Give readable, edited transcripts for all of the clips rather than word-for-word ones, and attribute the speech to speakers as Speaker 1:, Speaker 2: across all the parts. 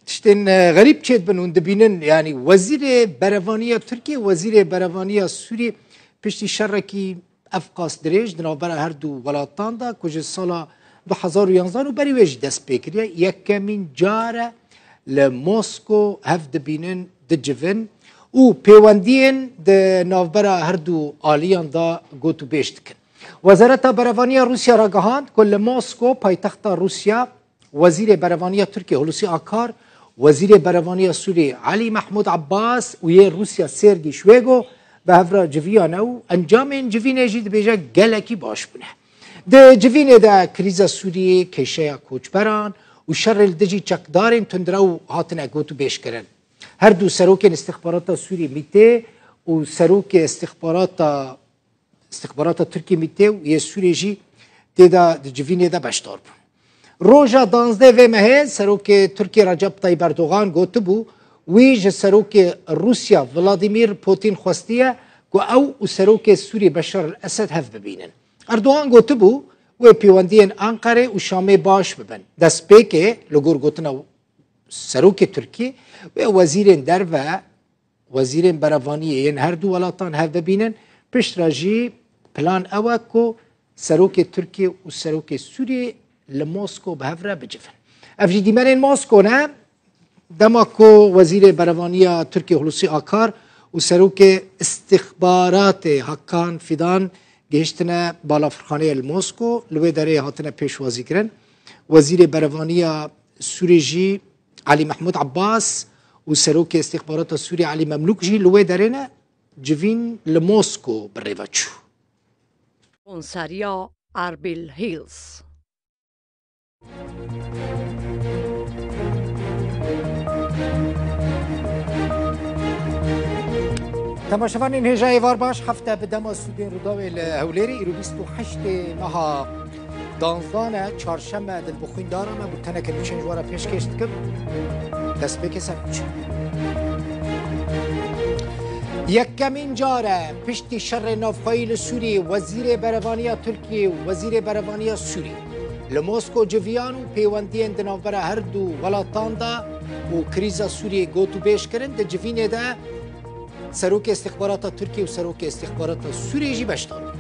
Speaker 1: تشتن غريب تشيد بنون دبينن يعني وزير برفانية تركيا وزير برفانية سوري بشتي شركي افقاس دريج دنابرا هردو ولاتان دا كوج السالة 2011 وبري ويج دست بكريا يكمين جارة لموسكو هف دبينن دجفن و پیوندین د نوبرا هردو آلیان دا گوتو بیشتکن. وزارت برفانیه روسیا را گهاند کل مسکو پایتخت روسیا وزیر برفانیه ترکیه هولوسی آکار وزیر برفانیه سوری علی محمود عباس و یه روسیا سرگی شویگو به هفرا جویانو انجام این جوینه جید بیجا گلکی باش بونه. ده جوینه ده کریزا سوریه کشه کوچبران و شر الدجی چکدارین تندرو هاتن گوتو بیش کرن. هر دو سروک استخبارات سوری میته و سروک استخبارات ترکی میته و یه سوری جی تیدا جوینه دا بشتار بون. روژا 12 و مه سروک ترکی رجب طیب اردوغان گوته بو ویج سروک روسیا ولادیمیر پوتین خواستیه که او سروک سوری بشار الاسد هف ببینن. اردوغان گوته بو و پیوندین انقره و شامه باش ببن. دست پیکه لگور گوتنا سروک ترکی و وزیرین در و وزیرین برافانیه این هر دو ولاتان هف ببینن پشت راجی پلان اوه که سروک ترکی و سروک سوری لموسکو به هفره بجفن افجی دیمرین موسکو نه دما که وزیر برافانیه ترکی هولوسی آکار و سروک استخبارات حکان فیدان گهشتنه بالا فرخانه الموسکو لوی داره هاتنه پیشوازی کرن وزیر برافانیه سوری جی علی محمود عباس و سروک استخبارات سوری علی مملوک جی لوی دارینه جوین لموسکو بریوچو
Speaker 2: سریا اربیل هیلز
Speaker 1: تماشاوان این هجای وار باش هفته به دما سودین روداوی لهولیری ایرو 28 ماه دانزدانه چهارشنبه دل بخوین دارانه بود تنه که نوچنج وارا پیش کشت کم دست بکسن چه یکمین جاره پشتی شر نافخایل سوری وزیر برفانیه ترکیه و وزیر برفانیه سوری لموسکو جویان و پیوندین دنافبره هر دو ولاتان دا و کریزا سوری گوتو بیش کرن ده جوینه ده سروک استخبارات ترکیه و سروک استخبارات سوری جی بشتار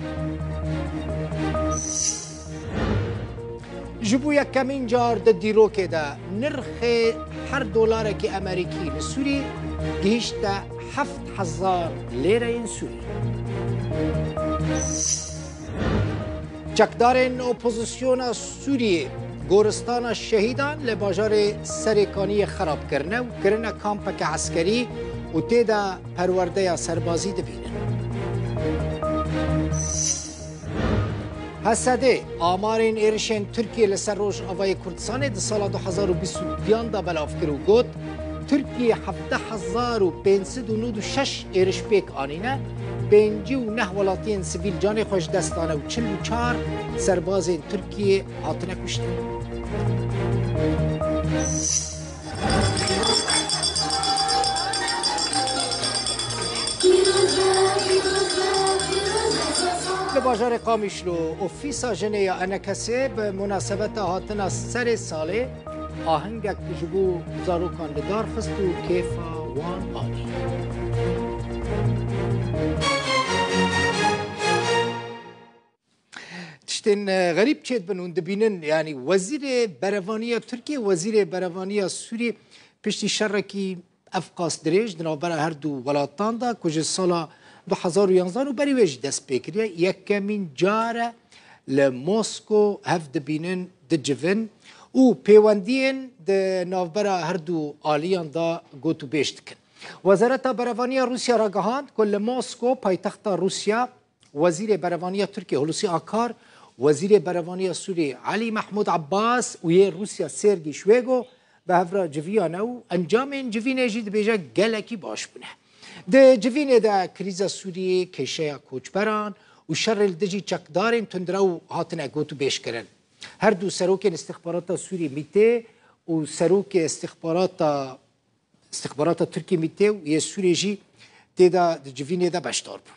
Speaker 1: جبو یکمین جار ده دیروکه ده نرخ هر دلار که امریکی لسوری گیشت 7000 لیره این سوری چکدارین اپوزیسیون سوریه گورستان شهیدان لباجار سرکانی خراب کرنه و کرنه کامپک عسکری و تیدا پرورده سربازی دبینن حسده آمارین ایرشن ترکیه لسر روش آوای کردستان ده سال 2022 دا بلاف کرو گوت ترکیه 7596 ایرش پیک آنینه 59 ولاتین سیویل جان خوش دستانه و 44 سرباز ترکیه هاتنه کشته لباجار قامیشلو اوفیسا جنیا انکسه به مناسبت هاتنا سر ساله آهنگک جبو زاروکان لدار خست و کیفا وان آنی تشتن غریب چید بنون دبینن یعنی وزیر برفانیه ترکیه وزیر برفانیه سوری پشتی شرکی افقاس دریج دنابرا هر دو ولاتان دا کج سالا 2011 و بری ویج دست بکریه یکمین جاره لموسکو هف دبینن دجفن و پیوندین ده نوبرا هر دو آلیان دا گوتو بیشت کن وزارت برفانیه روسیا را گهاند کل مسکو پایتخت روسیا وزیر برفانیه ترکیه هولوسی آکار وزیر برفانیه سوری علی محمود عباس و یه روسیا سرگی شویگو به هفرا جویانو انجام این جوینه جید بیجا گلکی باش بونه ده جوینه ده کریزا سوریه کشه کوچبران و شر الدجی چکدارین تندرو هاتن گوتو بیش کرن هر دو سروک استخبارات سوری میته و سروک استخبارات ترکی میته و یه سوری جی تیدا جوینه ده بشتار بون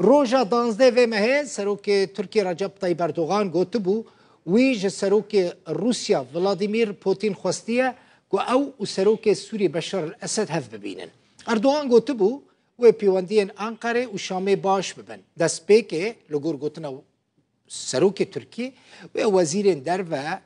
Speaker 1: روژا 12 و مه سروک ترکی رجب طیب اردوغان گوته بو ویج سروک روسیا ولادیمیر پوتین خواستیه کو او سروک سوری بشار الاسد هف ببینن اردوغان گوته بو و پیوندین انقره و شام باش ببن دست پیکه لگور گوتنا سروک ترکیه و وزیر در و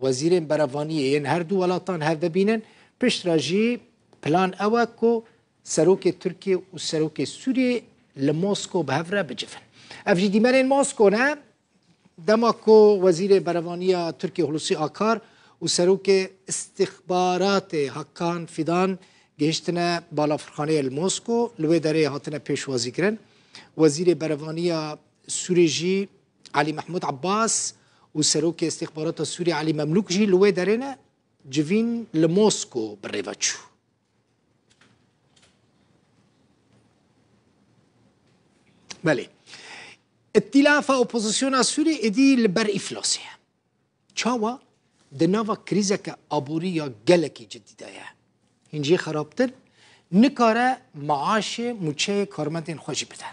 Speaker 1: وزیر براوانی این هر دو ولاتان هف ببینن پشت راجی پلان اوه کو سروک ترکیه و سروک سوری لموسکو به هفره بجفن افجی دیمرین موسکو نه دما کو وزیر براوانی ترکیه هلوسی آکار و سروک استخبارات حقان فیدان گشتنا بالا فرخانه الموسکو لوی داره هاتنا پیشوازی کرن وزیر براوانی سوری جی علی محمود عباس و سروک استخبارات سوری علی مملوک جی لوی داره نه جوین لموسکو بریوچو بله ائتلاف اپوزیسیون سوری ادی لبر افلاسه چاوا دناوا کریزک آبوری یا گلکی جدیده هنجی خرابتر نکاره معاش مچه کارمندین خوشی بده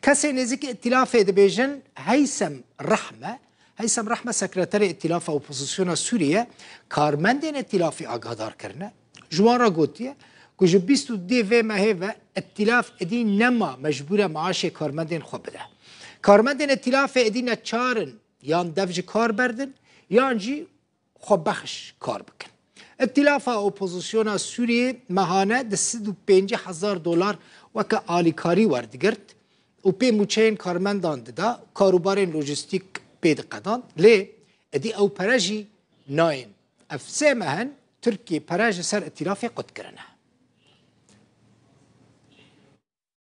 Speaker 1: کسی نزدیک ائتلاف دبیجن هیثم رحمه سکرتر ائتلاف اپوزیسیون سوریه کارمندین ائتلافی آگادار کرنه جوان را گوتیه که جو 22 و مهه و ائتلاف ادی نما مجبور معاش کارمندین خو بده کارمندین ائتلاف ادی نچارن یان دفج کار بردن یان جی خو بخش کار بکن ائتلاف اپوزیسیون سوریه ماهانه $105,000 وکه آلیکاری وردگرد و پی موچین کارمندان دا کاروبارین لوجستیک پید قدان لی ادی او پرجی ناین افسه مهن ترکی پرج سر ائتلاف قد کرنه